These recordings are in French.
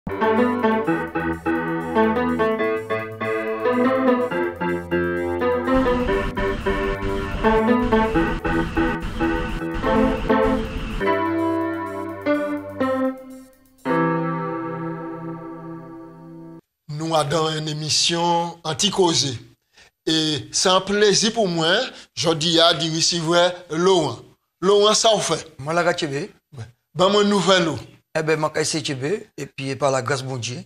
Nous avons une émission anti-causée. Et c'est un plaisir pour moi, je dis à dire ici, Laurent. Laurent, ça on fait. Moi, la gâte, ben, mon nouvelle. Eh ben, moi, je suis et puis par la grâce de mon Dieu.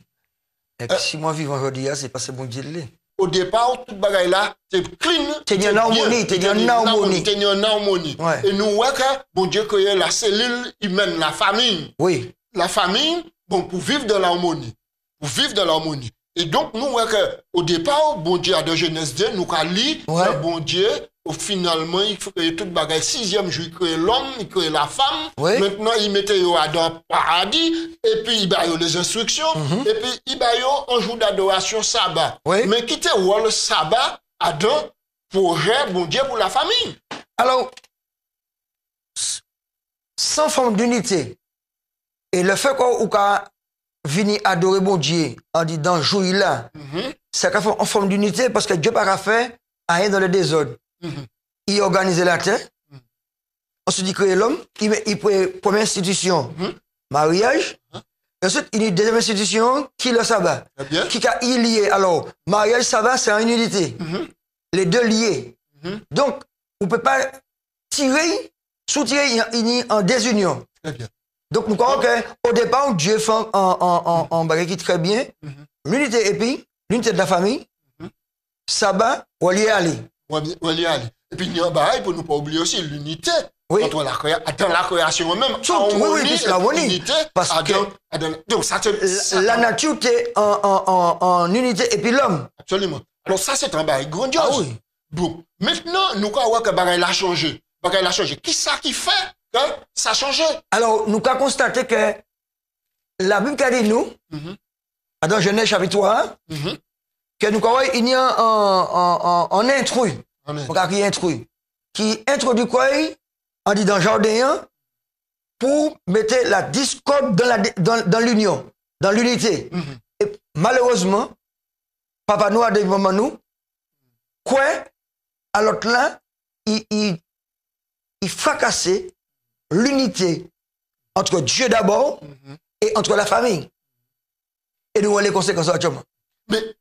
Et puis, si moi vivant aujourd'hui, c'est parce que bon Dieu l'est. Au départ, toute bagaille là, c'est clean. T'es en harmonie, t'es en harmonie. T'es en harmonie. Ouais. Et nous voyons que bon Dieu crée la cellule humaine, la famille. Oui. La famille, bon, pour vivre dans l'harmonie. Pour vivre dans l'harmonie. Et donc, nous voyons qu'au départ, bon Dieu, à de Genèse 2, nous avons lu, bon Dieu, finalement, il faut créer toute bagaille. 6e jour, il crée l'homme, il crée la femme. Oui. Maintenant, il mettait dans le paradis, et puis il y a les instructions, et puis il y a un jour d'adoration sabbat. Oui. Mais qui était le sabbat à dans projet, bon Dieu, pour la famille? Alors, sans forme d'unité, et le fait qu'on venir adorer bon Dieu en disant jour là, c'est en forme d'unité parce que Dieu n'a pas fait rien dans le désordre. Il organise la terre, on se dit que l'homme, il prend première institution, mariage, et ensuite il y a une deuxième institution qui est le sabbat, qui est lié. Alors, mariage, sabbat, c'est en unité. Les deux liés. Donc, on ne peut pas soutirer en désunion. Donc, nous croyons qu'au départ, Dieu fait en bagage qui très bien. L'unité et puis, l'unité de la famille, sabbat, on y aller. Et puis, il y a un bagage pour ne pas oublier aussi l'unité. Oui. Entre dans la création même. Oui, c'est l'harmonie. Parce que donc, la nature est en unité et puis l'homme. Absolument. Alors, ça, c'est un bagage grandiose. Ah oui. Donc, maintenant, nous croyons que le bagage a changé. Qui ça qui fait que ça a changé? Alors, nous avons constaté que la Bible a dit nous, dans Genèse chapitre 1, que nous croyons qu'il y a un intrus. Qui introduit quoi? On dit dans le jardin pour mettre la discorde dans l'union, dans l'unité. Et malheureusement, Papa nous a dit maman nous, quoi? À l'autre là, il fracassait l'unité entre Dieu d'abord et entre la famille. Et nous, on les conséquences actuellement. Mais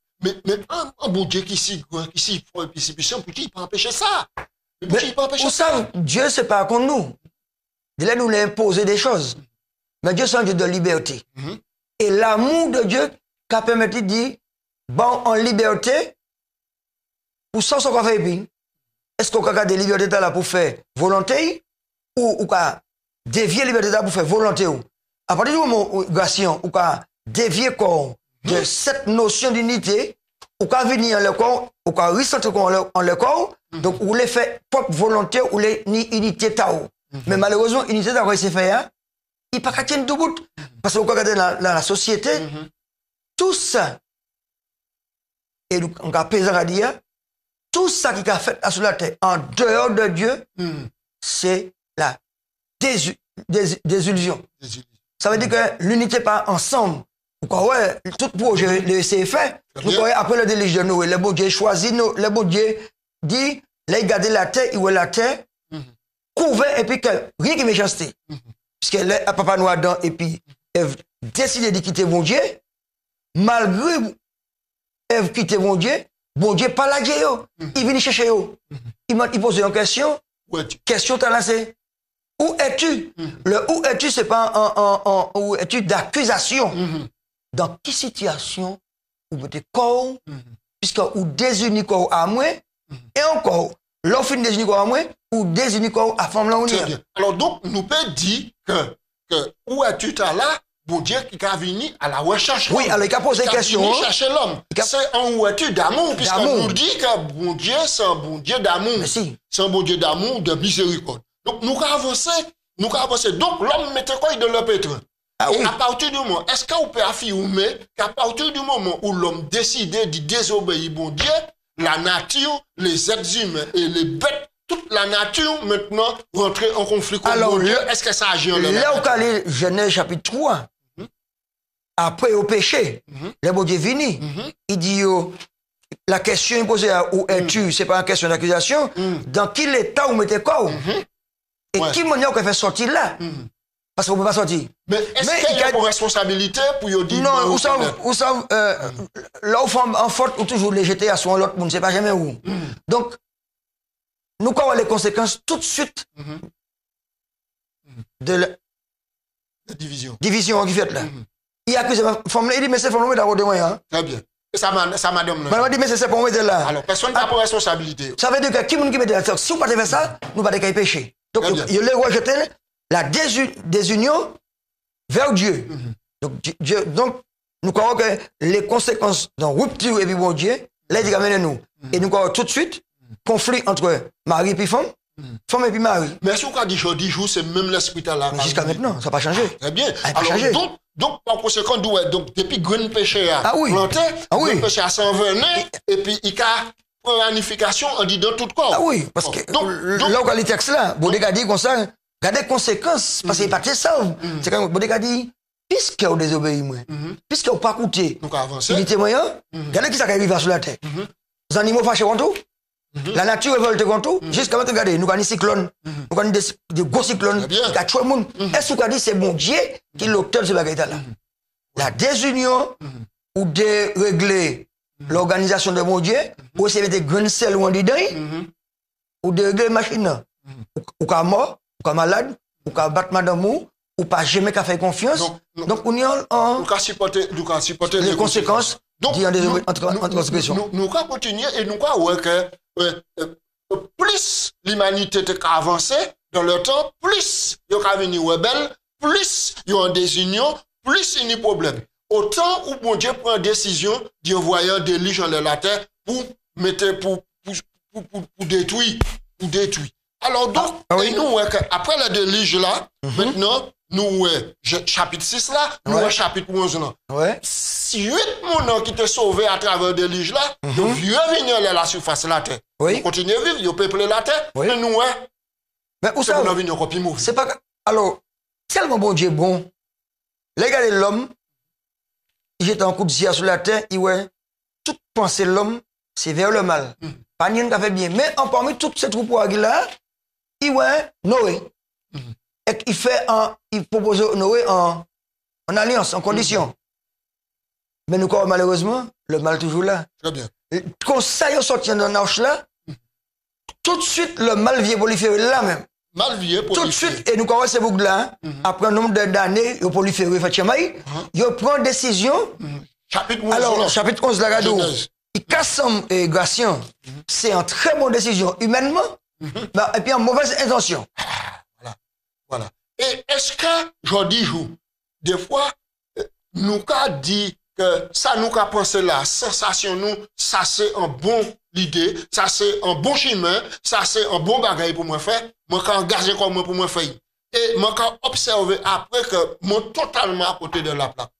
un bon Dieu qui s'y puissant, pour qui il peut empêcher ça? Pour ça, Dieu, c'est pas contre nous. Il nous a imposé des choses. Mais Dieu, c'est un Dieu de liberté. Et l'amour de Dieu qui a permis de dire, bon, en liberté, pour ça, ce qu'on fait, est-ce qu'on a des libertés là pour faire volonté ou dévier liberté là pour faire volonté? À partir du moment où Gassion ou dévier corps de cette notion d'unité, ou venir en le corps, ou recentrer en le corps, donc ou les fait propre volonté ou les ni unité tao. Mais malheureusement, unité tao s'est fait, il pas qu'à tenir debout. Parce que vous regardez la société, tout ça, et on a pesé à dire, tout ça qui a fait sur la terre, en dehors de Dieu, c'est la désillusion. Ça veut dire que l'unité pas ensemble. Pourquoi ouais, tout projet, le CFA, après le délige de Noé, le bon Dieu choisit, le bon Dieu dit, là, il garde la terre, il voit la terre, couvert, et puis que rien qui méchanceté. Puisque là, Papa Noé Adam, et puis Ève décide de quitter mon Dieu, malgré Ève quitter mon Dieu pas la Dieu, il vient chercher yo. Il pose une question, question t'as lancé. Où es-tu? Le où es-tu, c'est pas où es-tu d'accusation. Dans quelle situation où vous êtes corps, puisque vous désunissez corps à moi, et encore, l'offre désunissez corps à moi, ou désunissez corps à femme là. Alors donc, nous peut dire que où es-tu là, bon Dieu qui a venu à la recherche. Oui, alors il a posé une question. Il a cherché l'homme. C'est un où es-tu d'amour, puisqu'on nous dit que bon Dieu, c'est un bon Dieu d'amour. C'est un bon Dieu d'amour, de miséricorde. Donc nous avons avancé. Donc l'homme mettait quoi dans le pétrin? Ah oui. À partir du moment, est-ce qu'on peut affirmer qu'à partir du moment où l'homme décidait de désobéir bon Dieu, la nature, les êtres humains et les bêtes, toute la nature maintenant rentrer en conflit contre bon Dieu, est-ce que ça agit en l'homme? Là où il y a Genèse chapitre 3, après au péché, le bon Dieu vini. Il dit, la question posée à où es-tu, c'est pas une question d'accusation. Dans quel état où mettez quoi? Et qui manière qu'on fait sortir là? Parce qu'on ne peut pas sortir. Mais est-ce qu'il y a une responsabilité pour dire non, où ça, là où font en faute, ou toujours les jeter à son l'autre, on ne sait pas jamais où. Donc, nous avons les conséquences tout de suite de la division qui fait là. Il accuse la femme, il dit, mais c'est femme d'abord de moi. Très bien. Et ça madame. Il dit, mais c'est pour moi de là. Alors, personne n'a pas de responsabilité. Ça veut dire que qui met de la si on ne peut pas faire ça, nous ne pouvons pas pécher. Donc, il les rejeté la désunion vers Dieu. Donc, nous croyons que les conséquences d'un rupture et puis bon Dieu, là, il amène nous. Et nous croyons tout de suite conflit entre mari et femme, femme et puis mari. Mais si on a dit jour, c'est même l'esprit là. Jusqu'à maintenant, ça n'a pas changé. Très bien. Alors, donc, par conséquent, depuis grand péché a planté, grand péché a s'envené, et puis il y a planification en disant tout corps. Ah oui, parce que là, on a les textes là, bon, les gars disent comme ça, regardez les conséquences, parce qu'il n'est pas ça. C'est quand bon, les gars disent, puisque vous désobéissez, puisque vous pas écouté, il était moyen, regardez qui ça arrive sur la terre. Les animaux fâchés contre tout, la nature révolte contre tout, jusqu'à maintenant, regardez, nous avons des cyclones, nous avons des gros cyclones, qui ont tué le monde. Est-ce que vous dit c'est bon Dieu qui est l'auteur de ce bagage là? La désunion ou dérégler l'organisation de mon Dieu, ou c'est des grandes selles ou en dedans, ou dérégler machine, ou qu'à mort, ou qu'à malade, ou qu'à battre madame ou pas jamais qu'à faire confiance. Donc, on est en. Nous supporter les conséquences. Donc, nous allons continuer et nous allons voir que plus l'humanité a avancé dans le temps, plus il y a venu rebelle, plus il y a une désunion, plus il y a des problèmes. Autant où mon Dieu prend décision d'envoyer des liges dans la terre pour mettre pour détruire. Alors donc, et nous, après la délige là, maintenant, nous, chapitre 6 là, nous, chapitre 11 là. Si 8 personnes qui te sauvés à travers des liges là, nous vieux venir à la surface de la terre. Nous continuons à vivre, nous peuplons la terre, mais nous, mais où ça, c'est pas, alors, tellement bon Dieu bon, les gars de l'homme, il est en coup de zia sur la terre, toute pensée de l'homme, c'est vers le mal. Pas rien qui fait bien. Mais en parmi toutes ces troupes là, Noé. Et il propose Noé en alliance, en condition. Mais nous, malheureusement, le mal toujours là. Très bien. Quand ça y sorti dans l'arche là, tout de suite, le mal vient proliférer là même. Mal vient proliférer. Tout de suite, et nous, quand c'est boucle là, après un nombre d'années, il prolifère, effectivement, il prend décision. Chapitre 11. Alors, chapitre 11, la gado. Il casse et Gratien, c'est une très bonne décision humainement, et puis en mauvaise intention. Voilà. Et est-ce que, je dis, des fois, nous avons dit que ça nous a pensé la sensation, nous, ça c'est un bon idée, ça c'est un bon chemin, ça c'est un bon bagage pour moi faire, moi quand engagé comme moi pour moi faire. Et moi quand observer après que moi totalement à côté de la plaque.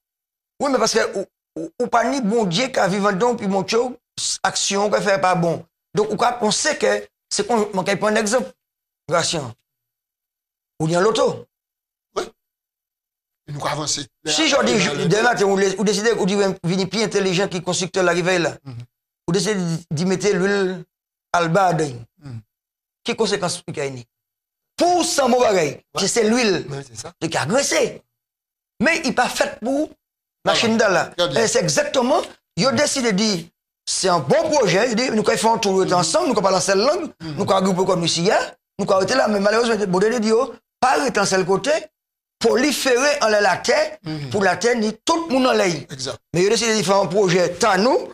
Oui, mais parce que ou pas ni bon Dieu qui a vivant donc puis mon chose action qui fait pas bon. Donc on sait que c'est qu'on prend un exemple. Gratien. Ou bien l'auto. Oui. Et nous avancer. Si je dis demain ou décidez ou dit venir plus intelligent qui constructeur l'arrivée là. Ou décidez d'y mettre l'huile alba dedans. Quelles conséquences il y a? Pour sans bon bagage, c'est l'huile qui a agressé. Mais il pas fait pour machine là. C'est exactement, il a décidé de dire, c'est un bon projet, il dit, nous faisons un tour ensemble, nous parlons la seule langue, nous grouper comme ici, nous arrêter là, mais malheureusement, le Dieu, pas arrêter en seul côté, proliférer en la terre, pour la terre, ni tout le monde en l'air. Mais il a décidé de faire un projet, tant nous,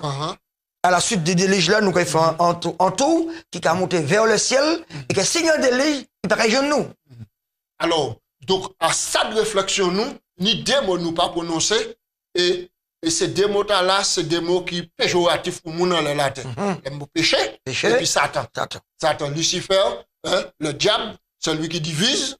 à la suite des déliges là, nous faisons un tour, qui a monté vers le ciel, et que signal de délige, il paraît jeune nous. Alors, donc, à cette réflexion, nous, ni des mots nous pas prononcer, et ces deux mots-là, c'est des mots qui péjoratifs pour nous dans la terre. Le mot péché, et puis Satan. Satan, Lucifer, le diable, celui qui divise,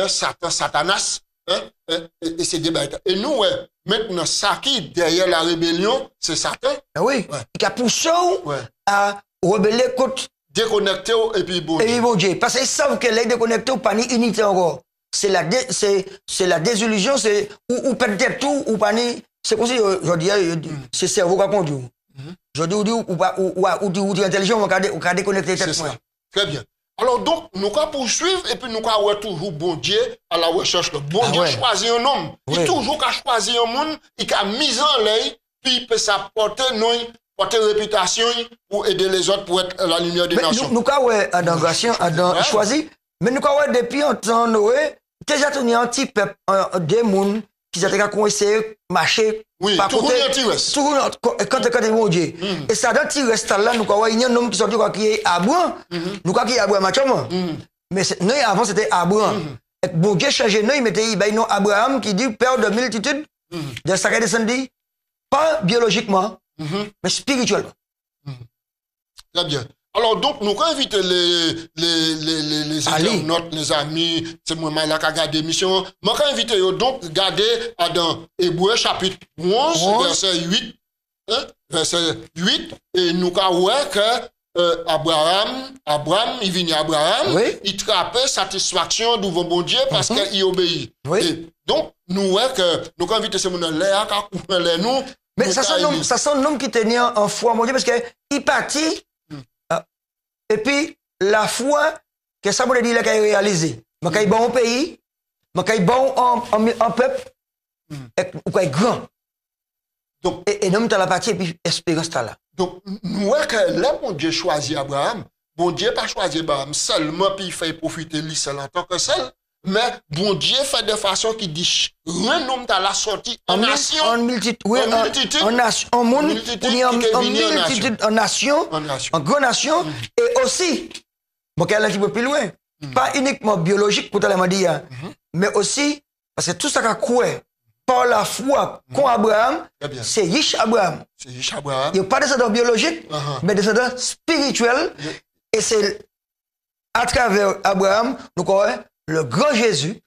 Satan, Satanas, et c'est des bêtes. Et nous, maintenant, ça qui, derrière la rébellion, c'est Satan. Oui, qui a poussé à rebeller contre. Déconnecté et puis bon Dieu. Et puis bon Dieu. Parce qu'ils savent que les déconnectés ou pas ni unité encore. C'est la désillusion, c'est ou peut-être tout, ou pas ni c'est comme si, je dis, c'est cerveau qui a conduit. Je dis, ou tu es intelligent, on va déconnecter tête. C'est ça. Très bien. Alors donc, nous allons poursuivre et puis nous allons toujours bon Dieu à la recherche. Bon Dieu choisit un homme. Il toujours qu'à choisir un monde, il a mis en l'œil, puis il peut s'apporter réputation pour aider les autres pour être la lumière des nations. Nous avons Adam choisi, mais nous avons depuis un temps Noé, déjà tourné un petit peuple, des mondes qui étaient commencé à marcher. Oui, toujours un petit reste. Quand mon Dieu. Et ça, dans petit reste là, nous avons un homme qui sortit qui est Abraham. Nous avons qui est Abraham, mais non, avant c'était Abraham. Et bon Dieu changeait, non, il mettait non Abraham qui dit père de multitude, de sa descendance, pas biologiquement, mais spirituellement. Très bien. Alors donc, nous allons inviter les internautes, les amis, c'est moi là qui a regardé l'émission. Moi, je vais inviter donc regarder dans Hébreux chapitre 11, verset 8. Verset 8. Et nous allons voir que Abraham, il vient Abraham, il trappait satisfaction devant bon Dieu parce qu'il obéit. Et donc, nous allons inviter ces gens-là qui coupent les nous. Mais ça c'est un homme qui tenait en foi, mon Dieu, parce qu'il partit. Et puis, la foi, que ça veut dire qu'il a réalisé. Je suis bon au pays, je suis bon en peuple, ou est grand. Donc, et nous, dans la partie, et puis, espérance là. Donc, nous, que là, mon Dieu choisit Abraham, bon Dieu n'a pas choisi Abraham seulement, puis il fait profiter lui seul en tant que seul, mais bon Dieu fait de façon qui dit, un homme à la sortie en nation, en multitude, en nation, en monde, en multitude, en nation, en grande nation, et aussi, bon, qu'elle est un petit peu plus loin, pas uniquement biologique pour te le dire, mais aussi, parce que tout ça qu'a cru par la foi qu'en Abraham, c'est riche Abraham. C'est riche Abraham. Il n'y a pas de descendant biologique, mais descendant spirituel, et c'est à travers Abraham, nous croyons, le grand Jésus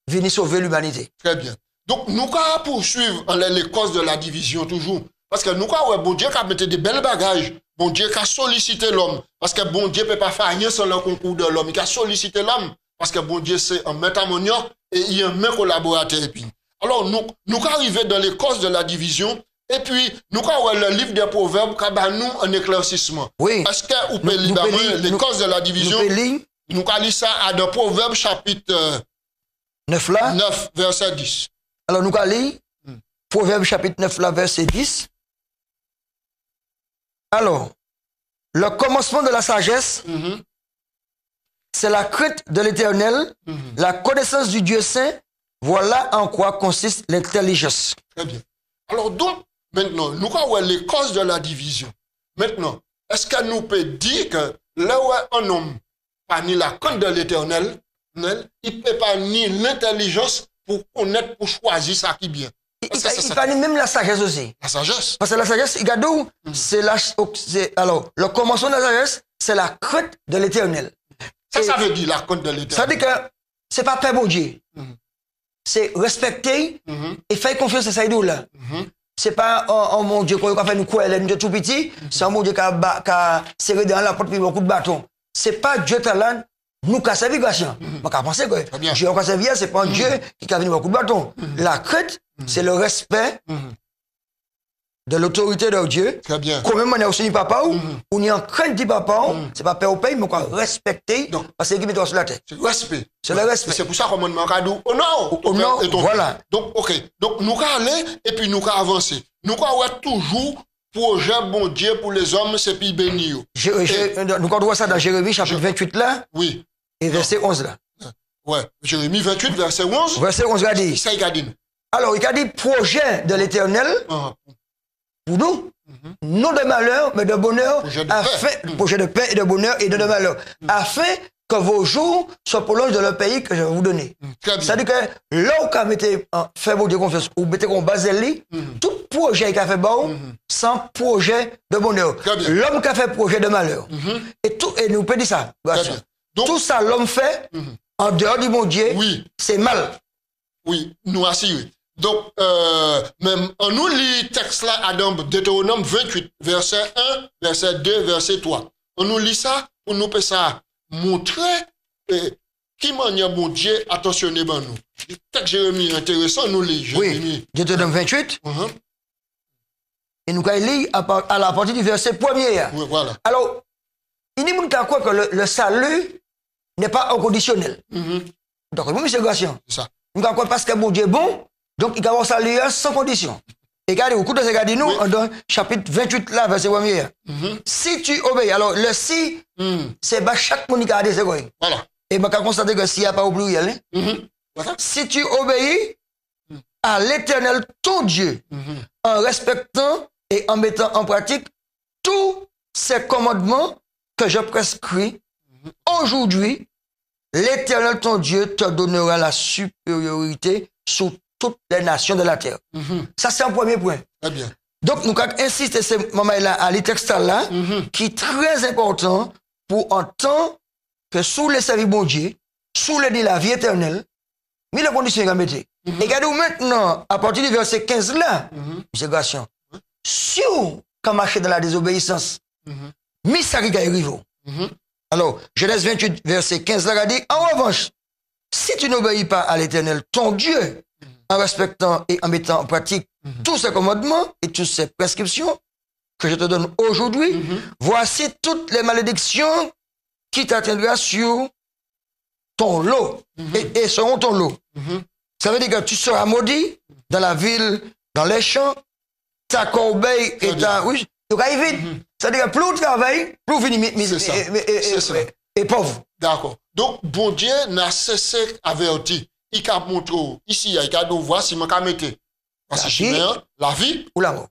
vient sauver l'humanité. Très bien. Donc, nous allons poursuivre les causes de la division toujours. Parce que nous allons, bon Dieu qui a mis des belles bagages. Bon Dieu qui a sollicité l'homme. Parce que bon Dieu ne peut pas faire rien sans le concours de l'homme. Il a sollicité l'homme. Parce que bon Dieu, c'est un maître ammoniaque et il y a un maître collaborateur. Alors, nous allons arriver dans les causes de la division. Et puis, nous avons le livre des Proverbes qui a nous un éclaircissement. Oui. Est-ce que vous pouvez lire les causes de la division? Nous allons lire ça à dans Proverbes chapitre 9 là. 9, verset 10. Alors, nous allons lire Proverbes chapitre 9 là, verset 10. Alors, le commencement de la sagesse, c'est la crainte de l'Éternel, la connaissance du Dieu saint. Voilà en quoi consiste l'intelligence. Très bien. Alors donc, maintenant, nous avons les causes de la division. Maintenant, est-ce que nous pouvons dire que là où un homme n'a ni la crainte de l'Éternel, il ne peut pas ni l'intelligence pour connaître, pour choisir ça qui est bien. Il ne pas ni même la sagesse aussi. La sagesse. Parce que la sagesse, regarde où, alors, le commencement de la sagesse, c'est la crainte de l'Éternel. Ça veut dire la crainte de l'Éternel. Ça veut dire que c'est pas peur bon Dieu. C'est respecter et faire confiance à ça là. C'est pas un mon Dieu qui a fait nous quoi, elle est tout petit, c'est un mon Dieu qui a serré dans la porte puis beaucoup de bâtons. C'est pas Dieu talent nous qui a servi grâce. On a pensé que Dieu qui a servi, c'est pas un Dieu qui a venu beaucoup de bâtons. La crainte, c'est le respect de l'autorité de Dieu. Très bien. Quand même on est aussi papa ou on est en crainte du papa, c'est pas peur au pays, mais on respecter parce que qui met sur la tête. C'est le respect. C'est le respect. C'est pour ça qu'on me demande cadeau. Oh non. Oh non. Voilà. Donc OK. Donc nous allons aller et puis nous allons avancer. Nous allons toujours projet bon Dieu pour les hommes, c'est puis bénir. Nous allons voir ça dans Jérémie chapitre 28 là. Oui. Et verset 11 là. Ouais. Jérémie 28 verset 11. Verset 11 a dit. Ça il a dit. Alors il a dit projet de l'Éternel. Pour nous, non de malheur, mais de bonheur, projet de paix et de bonheur et de malheur, afin que vos jours soient prolongés dans le pays que je vais vous donner. C'est-à-dire que là où vous mettez fait vos confiance, ou mettez qu'on base lui, tout projet qui a fait bon, sans projet de bonheur. L'homme qui a fait projet de malheur. Et nous peut dire ça. Donc, tout ça, l'homme fait, en dehors du bon Dieu, c'est mal. Oui, nous assurons. Donc, même, on nous lit texte là, dans Deutéronome 28, verset 1, verset 2, verset 3. On nous lit ça pour nous ça montrer qui manière bon Dieu attentionné ben nous. Le texte Jérémie intéressant nous les Jérémie. Oui, Deutéronome 28. Et nous allons à la partie du verset 1er. Oui, voilà. Alors, il dit quoi que le salut n'est pas inconditionnel. Donc, nous, M. Gratien, c'est ça. Nous avons parce que bon Dieu est bon, donc il va avoir salut sans condition. Et regardez, au coup de ce nous, dans chapitre 28, là, verset 1er. Si tu obéis, alors le si, c'est chaque monde qui a des égoïs. Voilà. Et je constater que s'il n'y a pas oublié, si tu obéis à l'Éternel, ton Dieu, en respectant et en mettant en pratique tous ces commandements que je prescris, aujourd'hui, l'Éternel, ton Dieu, te donnera la supériorité sur toutes les nations de la terre. Ça, c'est un premier point. Très bien. Donc, nous insistons ce moment-là à l'itextal-là, qui est très important pour entendre que sous les services bon Dieu, sous les de la vie éternelle, mais les conditions sont mettez. Et regardez maintenant, à partir du verset 15 là, M. Gratien, si vous marchez dans la désobéissance, mais ça qui arrive. Alors, Genèse 28, verset 15 là, dit, en revanche, si tu n'obéis pas à l'Éternel, ton Dieu, en respectant et en mettant en pratique tous ces commandements et toutes ces prescriptions que je te donne aujourd'hui, voici toutes les malédictions qui t'atteindront sur ton lot et seront ton lot. Ça veut dire que tu seras maudit dans la ville, dans les champs, ta corbeille et ta... Oui, tu vas vite. Ça veut dire que plus tu travailles, plus tu finis et pauvre. D'accord. Donc, bon Dieu n'a cessé averti. Il a montré ici, il a dit, voici mon camete. Parce que la vie ou la mort.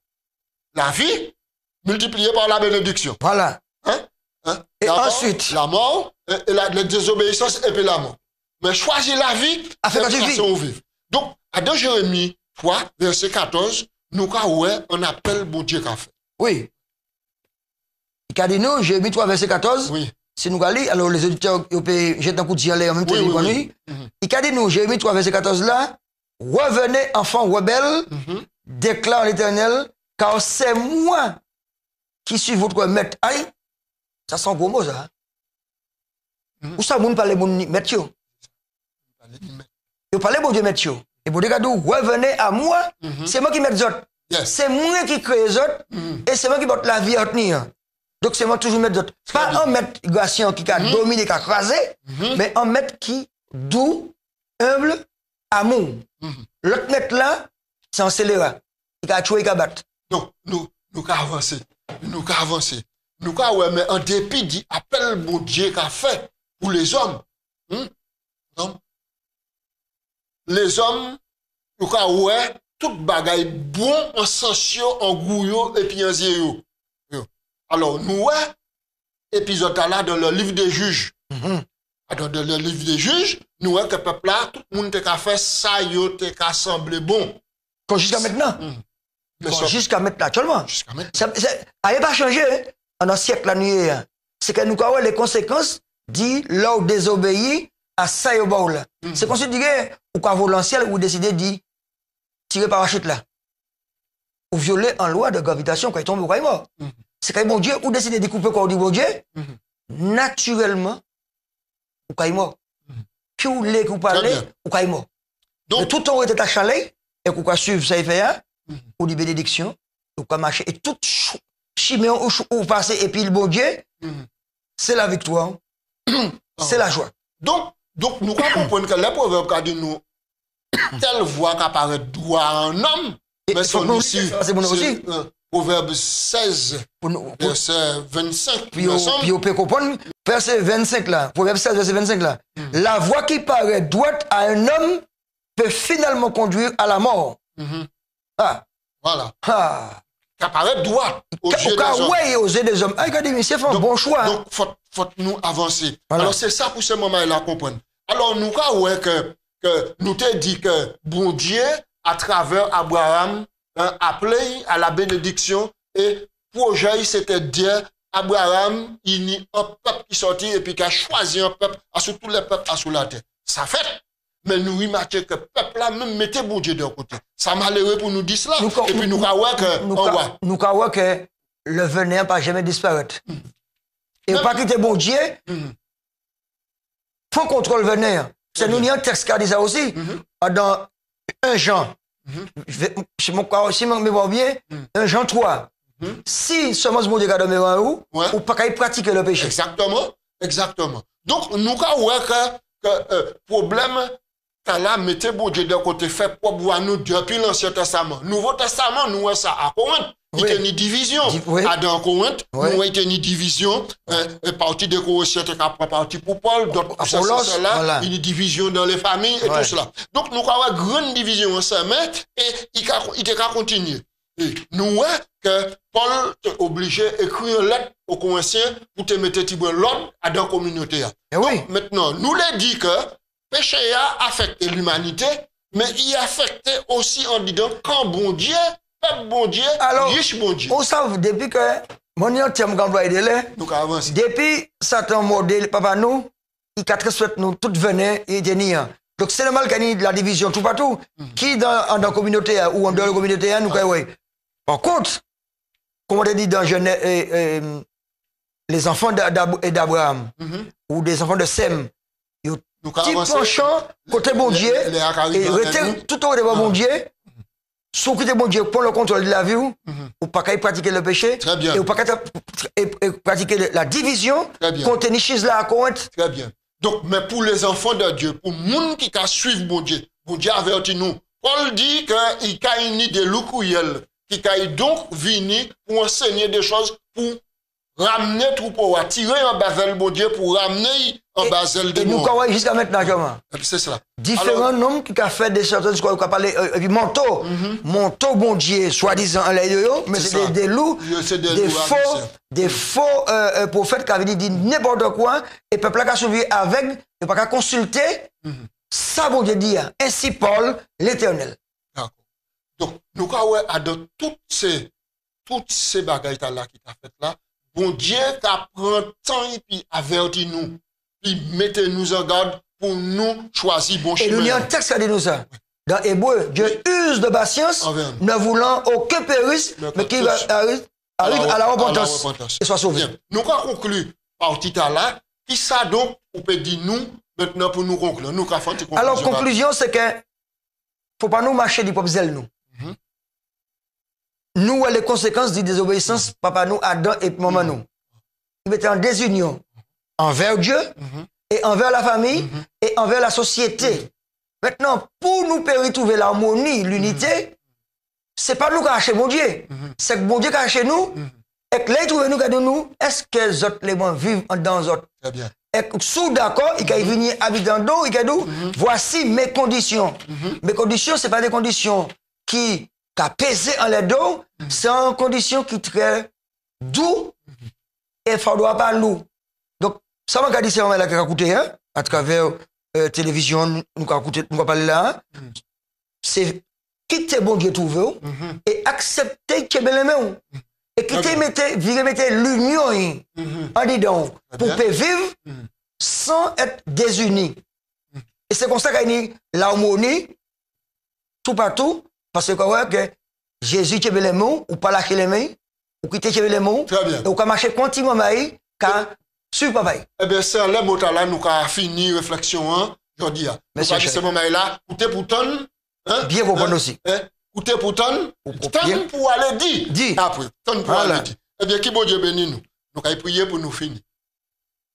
La vie multipliée par la bénédiction. Voilà. Et ensuite, la mort, et la désobéissance et puis la mort. Mais choisir la vie, c'est vivre. Donc, à 2 Jérémie 3, verset 14, nous avons un appel bon Dieu qu'a fait. Oui. Il a dit nous, Jérémie 3, verset 14. Oui. Si nous allons, alors les auditeurs, jettent un coup de gilet en même temps. Il a dit nous, Jérémie 3, verset 14 là, revenez, enfants rebelles, déclare l'Éternel, car c'est moi qui suis votre maître. Aïe, ça sent gros mot, ça. Où ça, vous parlez de maître? Vous parlez de Dieu maître. Et pour dire que revenez à moi, c'est moi qui mets les autres. C'est moi qui crée les autres, et c'est moi qui porte la vie à tenir. Donc, c'est moi toujours mettre d'autres. Pas un maître Gratien qui a dominé, qui a crasé, mais un maître qui doux, humble, amour. L'autre maître là, c'est un scélérat. Il a tué, il a battu. Donc, nous avons avancé. Nous avons avancé. Nous avons, mais en dépit du appel bon Dieu qu'a fait pour les hommes. Les hommes, nous avons tout bagaille bon en sensio, en gouillot et puis en zéro. Alors, nous, épisode là dans le livre des juges. Dans le livre des juges, nous, que le peuple là, tout le monde a fait ça, il a semblé bon. Comme jusqu'à maintenant. Jusqu'à maintenant, actuellement. Jusqu'à maintenant. Ça n'a pas changé en un siècle la nuit. C'est que nous avons les conséquences dit là où désobéir à ça et au bas là. C'est comme si vous dites, ou quand vous l'ancien, vous décidez de tirer par la chute là. Ou violer en loi de gravitation quand il tombe, quand il est mort. C'est quand bon Dieu, ou décidez de couper quand on dit bon Dieu, naturellement, ou quand il est mort. Puis vous voulez que vous parlez, ou quand il est mort. Donc, tout le temps où était à chalet, et vous pouvez suivre ça et faire, ou des bénédictions, ou pouvez marcher, et tout chimère ou passer, et puis le bon Dieu, c'est la victoire, c'est la joie. Donc nous comprenons que les proverbes qu'a dit nous, telle voix qu'apparaît droit en homme, mais son ici, c'est Proverbe 16, verset 25. Puis on peut comprendre, verset 25 là, Proverbe 16, verset 25 là. La voix qui paraît droite à un homme peut finalement conduire à la mort. Ah. Voilà. Ah. Qui apparaît droite aux yeux des hommes. Oui, aux yeux des hommes. Ah, regardez, c'est un bon choix. Donc, faut nous avancer. Voilà. Alors, c'est ça pour ce moment-là à comprendre. Alors, nous, que nous t'ai dit que bon Dieu, à travers Abraham, appelé à la bénédiction et projet, c'était dire Abraham, il y a un peuple qui sortit et puis qui a choisi un peuple à tous les peuples sur la terre. Ça fait. Mais nous remarquons que le peuple là même mettait bon Dieu d'un côté. Ça malheureux pour nous dire cela. Et puis nous avons que le venin n'a pas jamais disparaître. Et pas quitter bon Dieu. faux contrôle venait. C'est nous, il y a un texte qui a dit ça aussi. Dans 1 Jean. Si je me mémoire bien, 1 Jean 3. Si seulement mon Dieu a donné un ou pas qu'à pratiquer le péché. Exactement. Donc, nous avons que problème, là, mettez bon Dieu de côté, fait pour nous depuis l'Ancien Testament. Nouveau Testament, nous avons ça à Corinthe. Il y a une division. Dans Corinthe, nous avons une division. Partie de Colossiens, partie pour Paul, d'autres pour cela, une division dans les familles et tout cela. Donc, nous avons une grande division ensemble et il a continué. Nous voyons que Paul est obligé d'écrire une lettre aux Corinthiens pour te mettre l'ordre à la communauté. Donc, maintenant, nous l'avons dit que le péché a affecté l'humanité, mais il a affecté aussi en disant quand bon Dieu, peuple bon Dieu, riche bon Dieu. On sait depuis que mon thème qu'employé de l'air, depuis Satan modèle papa nous, il a très souhaité nous toutes venir et tenir. Donc c'est normal qu'il y ait de la division tout partout. Qui dans la communauté ou en dehors de la communauté, nous oui. Par contre, comme on a dit dans Genèse, les enfants d'Abraham ou des enfants de Sem, ils ont petit penchant côté bon Dieu et tout au devant bon Dieu. Sous côté bon Dieu pour le contrôle de la vie ou pas qu'à pratiquer le péché et ou pas qu'à pratiquer la division contre Nichis là à Corinthe. Très bien. Donc, mais pour les enfants de Dieu, pour les gens qui suivent bon Dieu avertit nous. Paul dit qu'il y a une idée loukouyelle, qui a donc venir pour enseigner des choses, pour ramener tout pour attirer en basel bon Dieu, pour ramener en basel de nous. Et nous, jusqu'à maintenant, comment? C'est cela. Différents noms qui ont fait des choses, qui ont parlé, manteau, manteau bon Dieu, soi-disant, mais c'est des loups, des faux prophètes qui avaient dit n'importe quoi, et le peuple a suivi avec, et pas qu'à consulter, ça bon Dieu dit, ainsi Paul, l'Éternel. D'accord. Donc, nous avons toutes ces bagailles là qui t'a fait là, bon Dieu t'a pris temps et puis averti nous, puis mettez nous en garde pour nous choisir bon chemin. Et nous, il y a un texte qui dit nous ça. Dans Hébreu, Dieu use de patience, ne voulant aucun périsse, mais qui arrive à la repentance et soit sauvé. Bien. Nous avons conclu par titre là, qui ça donc, on peut dire nous, maintenant pour nous conclure. Nous avons fait alors, conclusion, c'est que faut pas nous marcher du propre zèle, nous. Nous, les conséquences de désobéissance, papa nous, Adam et maman nous. Ils étaient en désunion envers Dieu et envers la famille et envers la société. Maintenant, pour nous retrouver l'harmonie, l'unité, c'est pas nous qui achetons mon Dieu. C'est que mon Dieu qui achète nous. Et que là, il trouve nous, de nous, est-ce que les autres les vivent dans les autres? Très bien. Et sous d'accord, il va venir habiter dans l'eau, il va dire, voici mes conditions. Mes conditions, ce pas des conditions qui pèsent en les dos, c'est une condition qui est très doux et il ne faudra pas lourd. Donc, ça m'a dit, c'est vraiment là qui a coûté, hein, à travers télévision, nous avons parlé là, c'est quitter bon Dieu trouvé et accepter qu'il y ait les mains. Et quitter, mettre l'union en dedans pour vivre sans être désunis. Et c'est comme ça qu'il y a l'harmonie tout partout, parce que Jésus qui avait les mots, ou pas lâcher les mains, ou quitter les mots, ou qu'on marche continuellement, car sur papa. Eh bien, c'est les mots là, nous avons fini réflexion, je dis. Nous avons dit ce moment-là, écoutez pour ton, bien comprendre aussi. Écoutez pour ton, pour aller dire. Après, ton pour aller dire. Eh bien, qui bon Dieu bénit nous. Nous avons prié pour nous finir.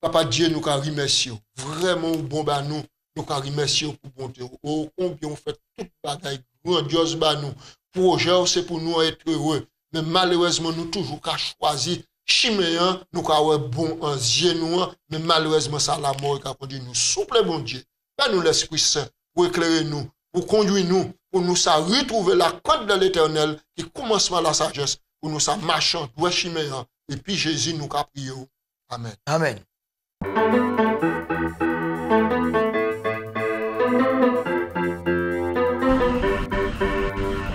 Papa Dieu, nous avons remercié. Vraiment, bon, bah nous avons remercié pour bon Dieu. Oh, combien on fait toute bagaille grandiose, bah nous. Projet, c'est pour nous être heureux. Mais malheureusement, nous toujours qu'à choisir chiméen, nous avons bon en yeux nous, mais malheureusement, ça la mort qui a conduit nous. Souple, bon Dieu. Ben nous l'Esprit Saint pour éclairer nous, pour conduire nous, pour nous ça retrouver la côte de l'Éternel qui commence par la sagesse, pour nous ça marchant, doit chiméen. Et puis Jésus nous a prié. Amen. Amen.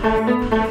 Thank you.